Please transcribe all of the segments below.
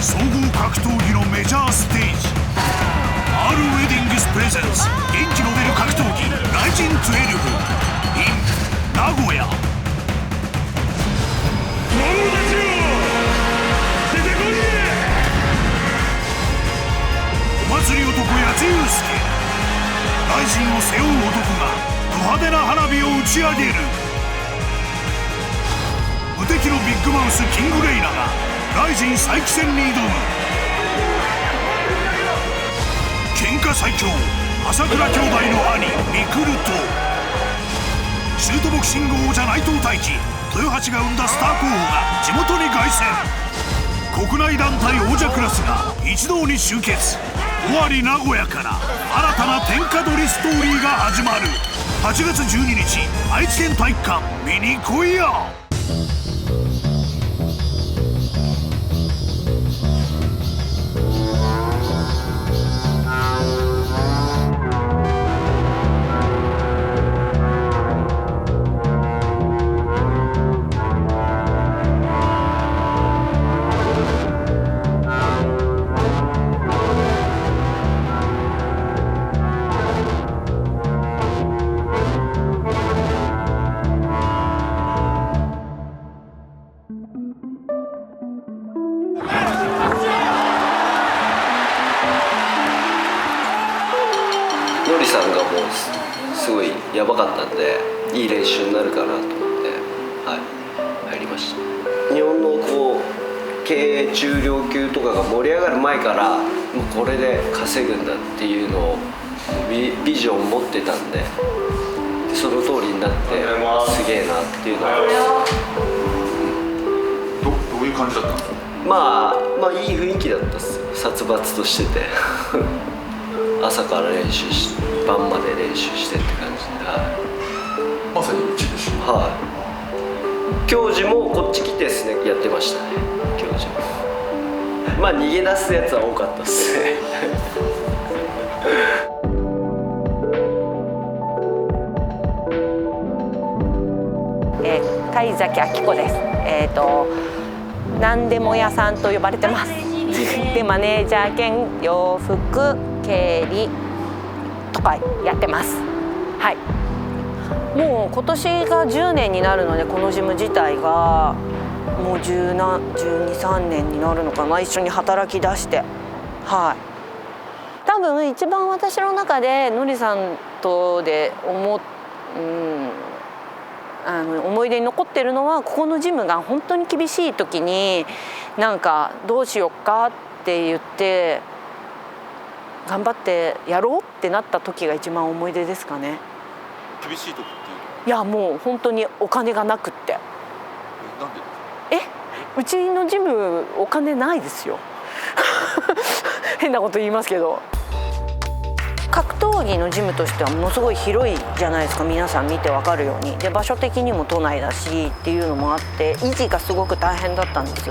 総合格闘技のメジャーステージ R ウェディングスプレゼンツ元気の出る格闘技ライジン12 in 名古屋。お祭り男やつゆうすけ、ライジンを背負う男がド派手な花火を打ち上げる。無敵のビッグマウスキングレイナがライジン再起戦に挑む。喧嘩最強朝倉兄弟の兄ミクルとシュートボクシング王者内藤大輝、豊橋が生んだスター候補が地元に凱旋。国内団体王者クラスが一堂に集結。尾張名古屋から新たな天下取りストーリーが始まる。8月12日愛知県体育館見に来いよ。ノリさんがもうすごいやばかったんで、いい練習になるかなと思って、はい、入りました。日本のこう軽重量級とかが盛り上がる前からもうこれで稼ぐんだっていうのをビジョンを持ってたんで、その通りになってすげえなっていうのは、どういう感じだったんですか？まあいい雰囲気だったっすよ。殺伐としてて朝から練習して晩まで練習してって感じで、はい、まさにうちでしょ。はい。教授もこっち来てですねやってましたね。教授もまあ逃げ出すやつは多かったっすね貝崎明子です。何でも屋さんと呼ばれてますでマネージャー兼洋服経理とかやってます。はい。もう今年が10年になるので、このジム自体がもう12、13年になるのかな、一緒に働き出して。はい。多分一番私の中でのりさんとで思い出に残ってるのは、ここのジムが本当に厳しい時になんかどうしよっかって言って頑張ってやろうってなった時が一番思い出ですかね。厳しい時っていうの？いやもう本当にお金がなくって。なんで？うちのジムお金ないですよ変なこと言いますけど、格闘技のジムとしてはものすごい広いじゃないですか。皆さん見てわかるように。で場所的にも都内だしっていうのもあって、維持がすごく大変だったんです。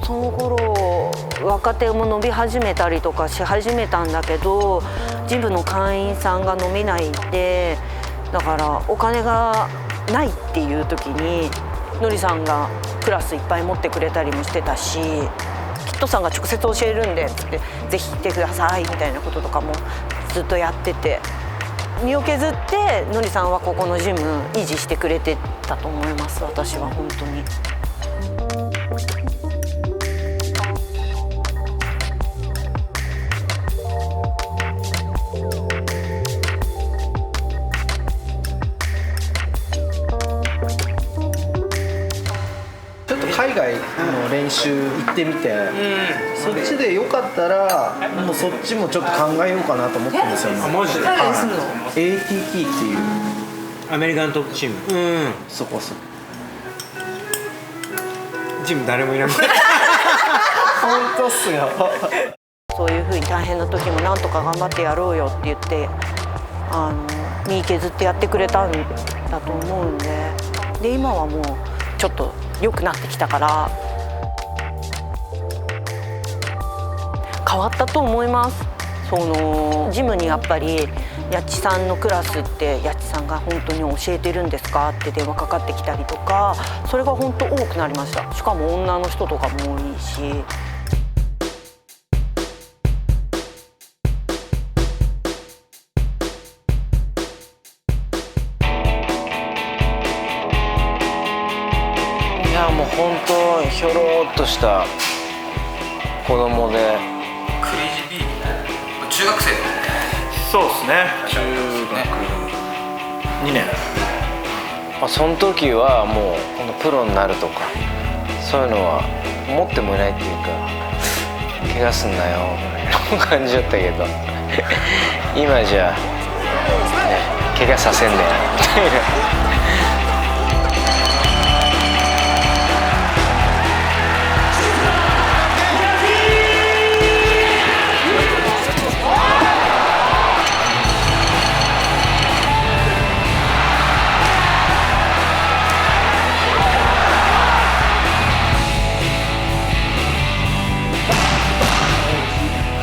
その頃若手も伸び始めたりとかし始めたんだけど、ジムの会員さんが伸びないで、だからお金がないっていう時にのりさんがクラスいっぱい持ってくれたりもしてたし、キッドさんが直接教えるんでってぜひ来てくださいみたいなこととかもずっとやってて、身を削ってのりさんはここのジム維持してくれてたと思います。私は本当に。海外の練習行ってみて、そっちでよかったらもうそっちもちょっと考えようかなと思ってるんですよね。マジで？ATT っていうアメリカントップチーム。そこチーム誰もいなくて本当っすよそういう風に大変な時もなんとか頑張ってやろうよって言って身削ってやってくれたんだと思うんで、今はもうちょっと良くなってきたから変わったと思います。そのジムにやっぱりやっちさんのクラスってやっちさんが本当に教えてるんですかって電話かかってきたりとか、それが本当多くなりました。しかも女の人とかも多いし。いやもう本当ひょろっとした子供で。クレイジービー中学生だよね。そうですね。中学2年。その時はもうほんとプロになるとかそういうのは思ってもいないっていうか、怪我すんなよぐらいの感じだったけど今じゃね怪我させんねよみたいな。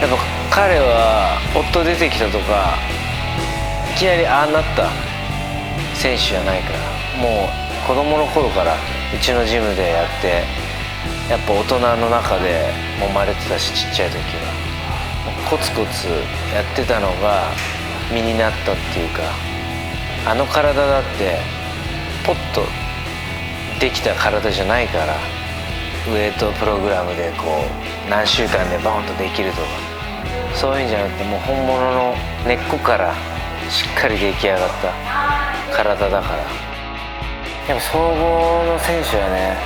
やっぱ彼は夫出てきたとかいきなりああなった選手じゃないから、もう子供の頃からうちのジムでやって、やっぱ大人の中で揉まれてたし、ちっちゃい時はコツコツやってたのが身になったっていうか、あの体だってポッとできた体じゃないから、ウエイトプログラムでこう何週間でバーンとできるとか、そういうんじゃなくてもう本物の根っこからしっかり出来上がった体だから。やっぱ総合の選手はね、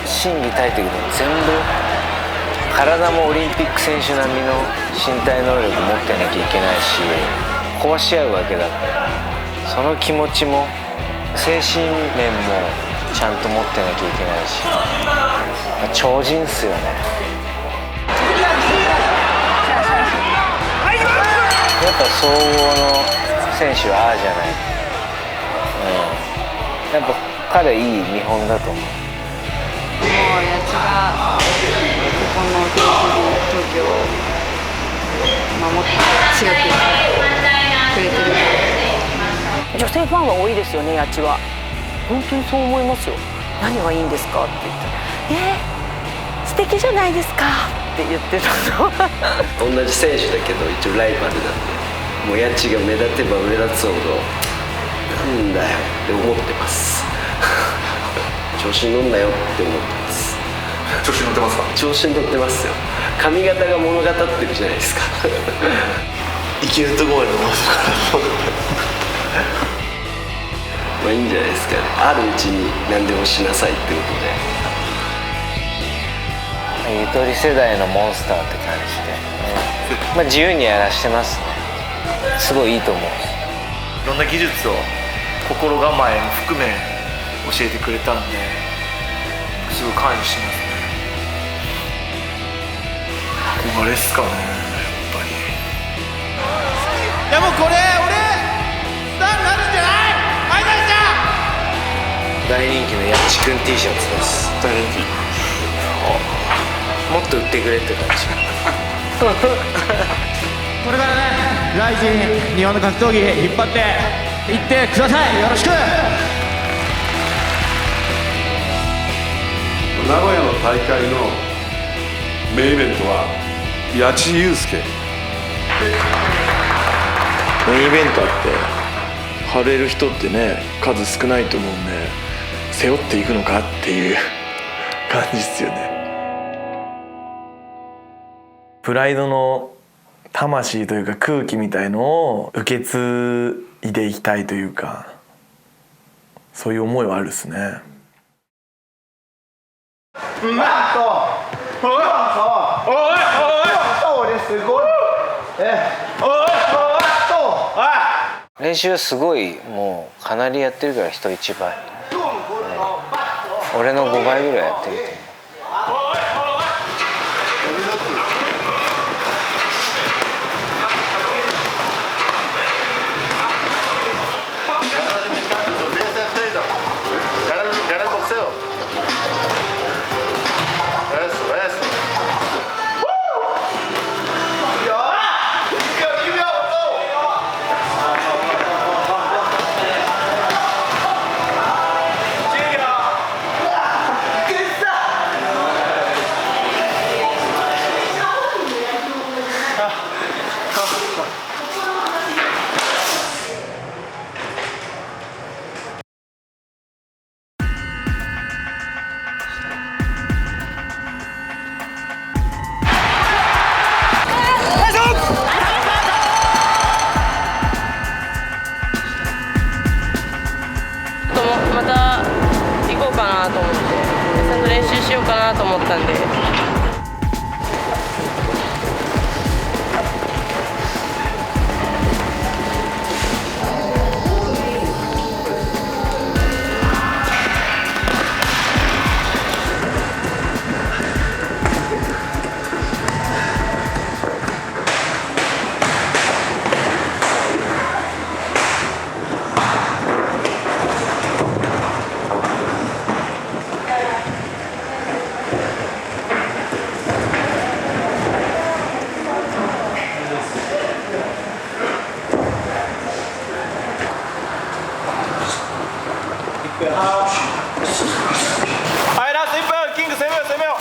心技体的に全部体もオリンピック選手並みの身体能力持ってなきゃいけないし、壊し合うわけだから、その気持ちも精神面もちゃんと持ってなきゃいけないし、超人っすよね。やっぱ総合の選手はああじゃない、やっぱ彼いい見本だと思う。もうやつがここの東京を守って強くしてくれてる。女性ファンは多いですよね、やちは。本当にそう思いますよ。何がいいんですかって言ったら「素敵じゃないですか」って言ってたの同じ選手だけど一応ライバルなんで、もうやちが目立てば目立つほどなんだよって思ってます調子に乗んなよって思ってます。調子乗ってますか？調子に乗ってますよ。髪型が物語ってるじゃないですかいけるところまで伸ばすからまあいいんじゃないですかね。あるうちに何でもしなさいってことで。ゆとり世代のモンスターって感じで、まあ自由にやらしてますね。すごいいいと思う。いろんな技術を心構えも含め教えてくれたんで、すごい感謝してますね。憧れっすかね、やっぱり。いやもうこれ俺スターになるんじゃない？はい大ちゃん。大人気のやっちくん T シャツです。大人気。もっと売ってくれって感じこれからね、ライジン日本の格闘技引っ張っていってください。よろしく。名古屋の大会のメインイベントは八千祐介。メインイベントあって張れる人ってね、数少ないと思うんで、背負っていくのかっていう感じですよね。プライドの魂というか空気みたいのを受け継いでいきたいというか、そういう思いはあるですね。練習はすごいもうかなりやってるから、人一倍、俺の5倍ぐらいやってると思う。うかなと思って、ちゃんと練習しようかなと思ったんで。はい、ラスト1分、キング攻めよう攻めよ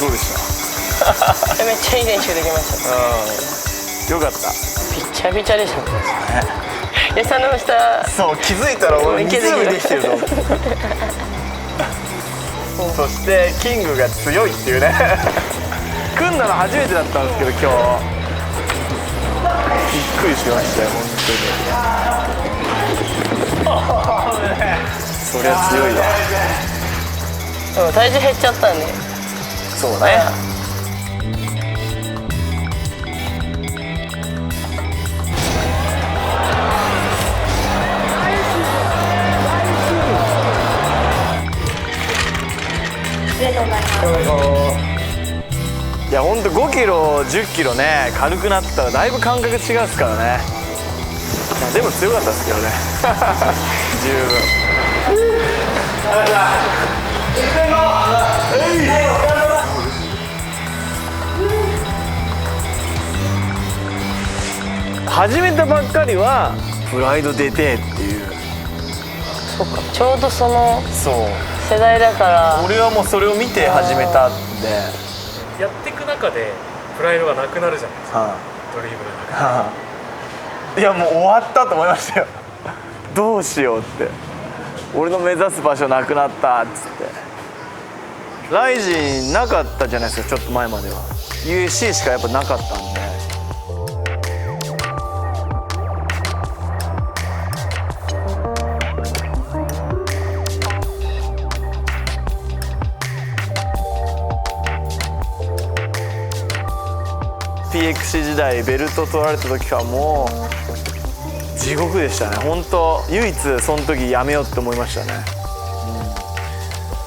どうでした？めっちゃいい練習できました。よかった。びちゃびちゃでしたね。で、その下。そう、気づいたら俺湖できてると思ってそしてキングが強いっていうね組んだの初めてだったんですけど今日びっくりしましたよ本当にそりゃ強いわ。でも体重減っちゃったんで。そうね。いやほんと5キロ10キロね軽くなったらだいぶ感覚違うっすからね。でも強かったですけどね十分。始めたばっかりはプライド出てっていう。そっか、ちょうどそのそう世代だから。俺はもうそれを見て始めたんで。やっていく中でプライドがなくなるじゃないですか、はあ、ドリブルの中で、いやもう終わったと思いましたよどうしようって俺の目指す場所なくなったっつってライジンなかったじゃないですかちょっと前までは USC しかやっぱなかったんでPX 時代ベルト取られた時はもう地獄でしたね本当唯一その時やめようって思いましたね、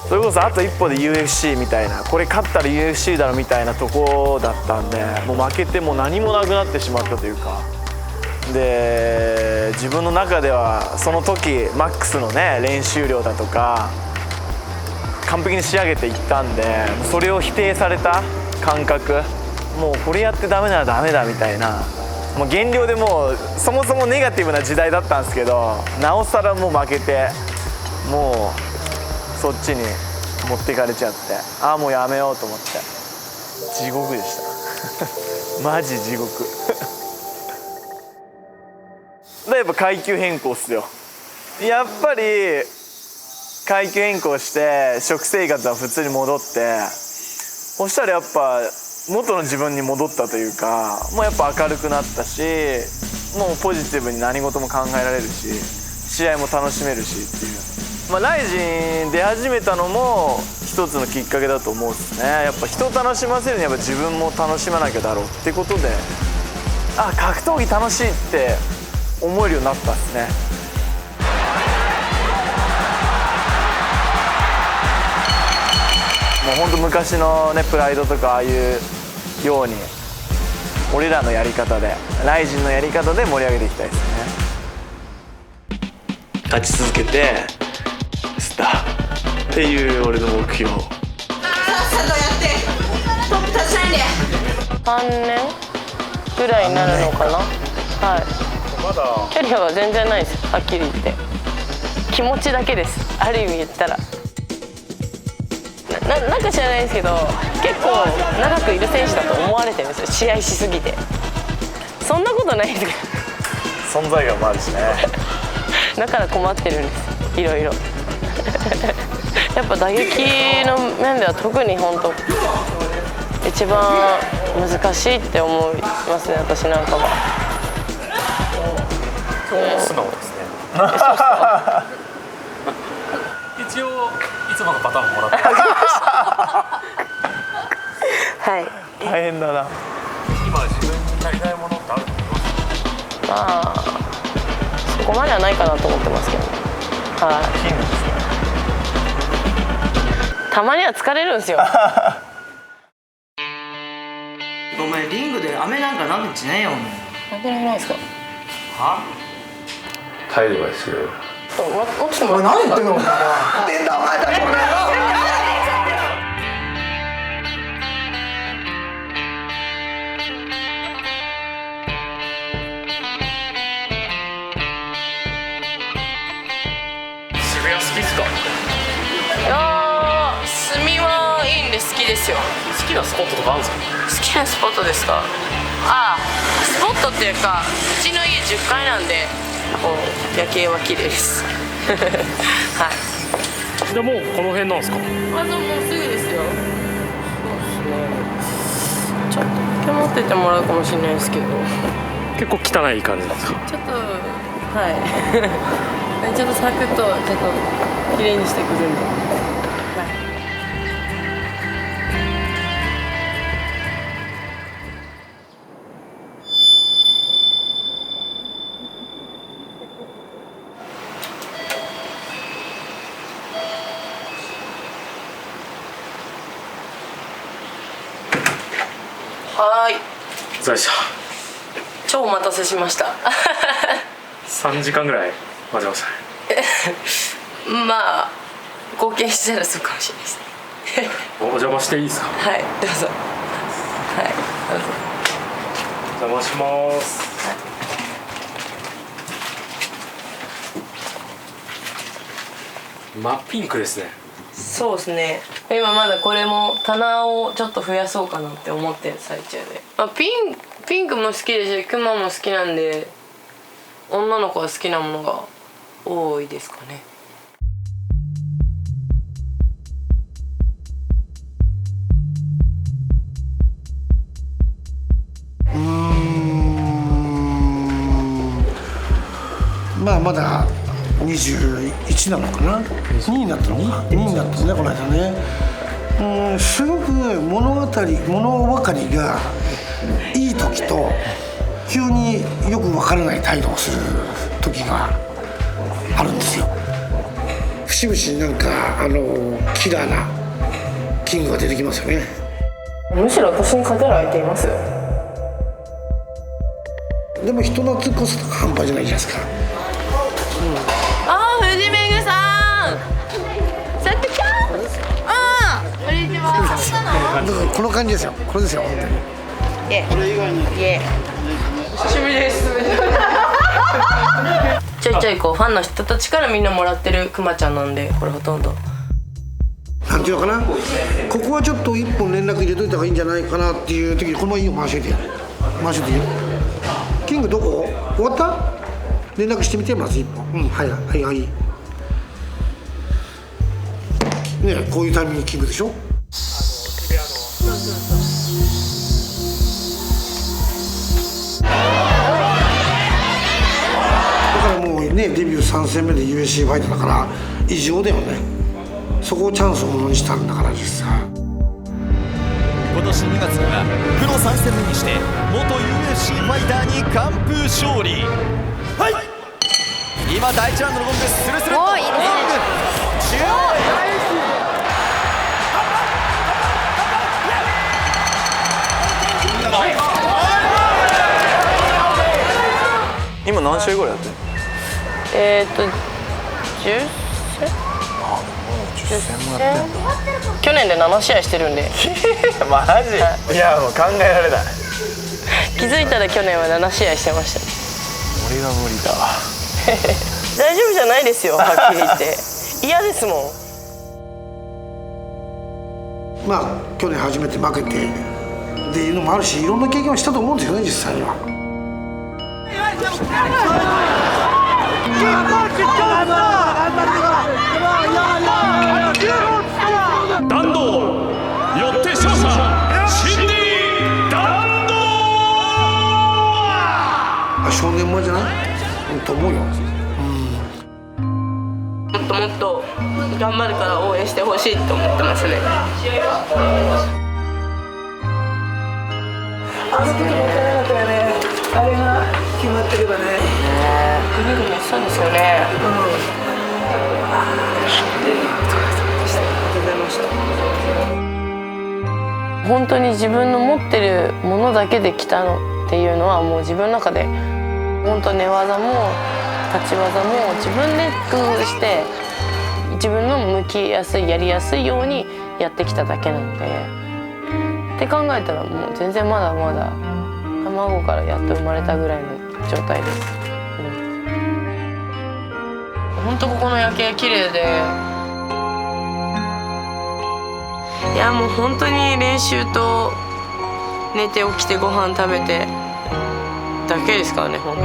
それこそあと一歩で UFC みたいなこれ勝ったら UFC だろみたいなとこだったんでもう負けてもう何もなくなってしまったというかで自分の中ではその時マックスのね練習量だとか完璧に仕上げていったんでそれを否定された感覚もうこれやってダメならダメだみたいなもう減量でもうそもそもネガティブな時代だったんですけどなおさらもう負けてもうそっちに持っていかれちゃってああもうやめようと思って地獄でしたマジ地獄でやっぱ階級変更っすよやっぱり階級変更して食生活は普通に戻ってそしたらやっぱ元の自分に戻ったというかもうやっぱ明るくなったしもうポジティブに何事も考えられるし試合も楽しめるしっていう、ライジン出始めたのも一つのきっかけだと思うんですねやっぱ人を楽しませるにはやっぱ自分も楽しまなきゃだろうってことであ格闘技楽しいって思えるようになったんですねもうほんと昔のねプライドとかああいうように俺らのやり方でライジンのやり方で盛り上げていきたいですね勝ち続けてスターっていう俺の目標さっさとやってトップ立ちないで3年ぐらいになるのかなはいまだキャリアは全然ないですはっきり言って気持ちだけですある意味言ったらなんか知らないですけど結構長くいる選手だと思われてるんですよ、試合しすぎて。そんなことないですけど存在感もあるしね。だから困ってるんです、いろいろやっぱ打撃の面では特に本当一番難しいって思いますね、私なんかは。素直ですね。一応いつものパターンもらってはい。大変だな。今自分に足りないものってあると思います？まあそこまではないかなと思ってますけどね。はい。たまには疲れるんですよ。お前リングで飴なんか舐めてねえよ。なんでないですか？は？態度がする。ちょっとお前何言ってんのお前。出んだお前だこれ。渋谷好きっすか？いやー、炭はいいんで好きですよ。好きなスポットとかあるんですか？好きなスポットですか？ああ、スポットっていうか、うちの家10階なんで、こう夜景は綺麗です。はい。じゃあもうこの辺なんですか？あともうすぐですよ。そうですね。ちょっとだけ持っててもらうかもしれないですけど。結構汚い感じなんですか？ちょっとはい。ちょっとサクッとちょっと綺麗にしてくるんで。はい。お疲れ様でした。超お待たせしました。3時間ぐらい待ちましたね。まあ合計したらそうかもしれないです。お邪魔していいですか？はい、どうぞ。はい、どうぞ。お邪魔します。真っピンクですね。そうですね。今まだこれも棚をちょっと増やそうかなって思ってる最中で。ピンクも好きですし、クマも好きなんで、女の子は好きなものが多いですかね。まあまだ21なのかな、2になったのか、2になったねこの間ね。すごく物分かりがいい時と急によく分からない態度をする時があるんですよ。節々になんかキラーなキングが出てきますよね。むしろ私に勝てる相手います？でも人懐っこさとか半端じゃないじゃないですか。あー、藤めぐさん、さくちゃん、こんにちは。この感じですよ。これですよ本当に。これ以外に久しぶりです。ちょいちょいこうファンの人たちからみんなもらってるくまちゃんなんで、これほとんどなんていうのかな、ここはちょっと一本連絡入れといた方がいいんじゃないかなっていう時に、このままいいよ、回しといて、回しといていいよ。キングどこ終わった？連絡してみて、まず一本。はいはいはい。ね、こういうタイミングキングでしょ。だからもうね、デビュー3戦目で UFC ファイトだから異常だよね。そこをチャンスをものにしたんだから実際。今年2月にはプロ3戦目にして元 UFC ファイターに完封勝利。はい、今第1ラウンドのゴングスルスルッとゴング今何試合ぐらいやってる？10戦去年で7試合してるんで。マジ？いやもう考えられない。気づいたら去年は7試合してました。俺が無理だわ。大丈夫じゃないですよ、はっきり言って。嫌ですもん。まあ去年初めて負けてっていうのもあるし、いろんな経験をしたと思うんですよね、実際には。弾道よって勝者シンディ弾道。少年前じゃないと思うよ。もっともっと頑張るから応援してほしいと思ってますね。あの時もったいなかったよね。あれが決まってればね。グニグニしたんですよね。本当に自分の持ってるものだけで来たのっていうのはもう自分の中で本当寝技も立ち技も自分で工夫して自分の向きやすいやりやすいようにやってきただけなんでって考えたらもう全然まだまだ卵からやっと生まれたぐらいの状態です。本当ここの夜景綺麗で、いやもう本当に練習と寝て起きてご飯食べてだけですからね、本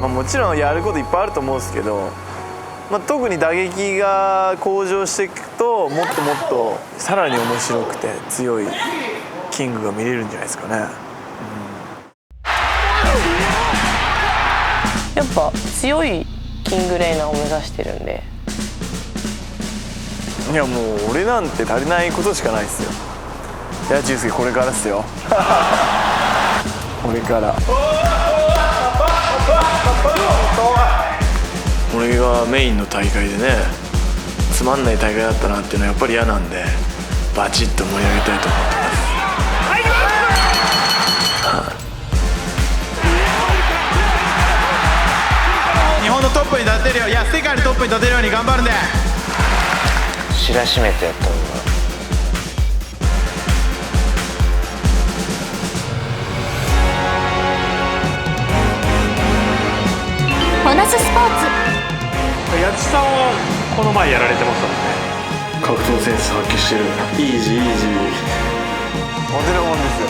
当。もちろんやることいっぱいあると思うんですけど、特に打撃が向上していくともっともっとさらに面白くて強いキングが見れるんじゃないですかね。やっぱ強いキングレイナーを目指してるんで。いやもう俺なんて足りないことしかないですよ。いや中介これからっすよこれから俺がメインの大会でねつまんない大会だったなっていうのはやっぱり嫌なんでバチッと盛り上げたいと思ってます。日本のトップに立てるよ、いや世界のトップに立てるように頑張るんで知らしめてやった方がボナススポーツ。八千さんはこの前やられてましたもんね。格闘センス発揮してる。イージーイージー。モデルもんですよ。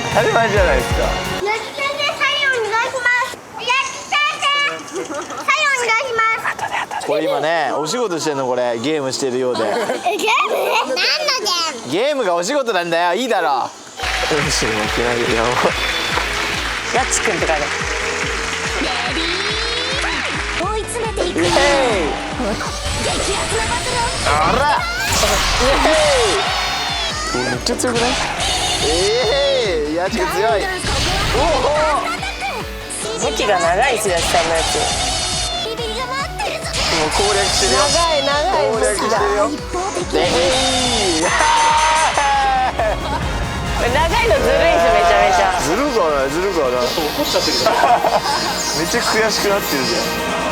当たり前じゃないですか。八木先生、サインお願いします。八木先生、サインお願いします。これ今ねお仕事してんの、これゲームしてるようで。ゲーム？何のゲーム？ゲームがお仕事なんだよ、いいだろ。天使に負けないよ。やっちくんって書いてある。追い詰めていくよ。激アツなバトルを。あら。めっちゃ強くない？やっちくん強い。武器が長いし、やっちさんのやつ。もう攻略してるよ。長い攻略してるよ。長いのずるいし、めちゃめちゃ。ずるかな。めっちゃ悔しくなってるじゃん。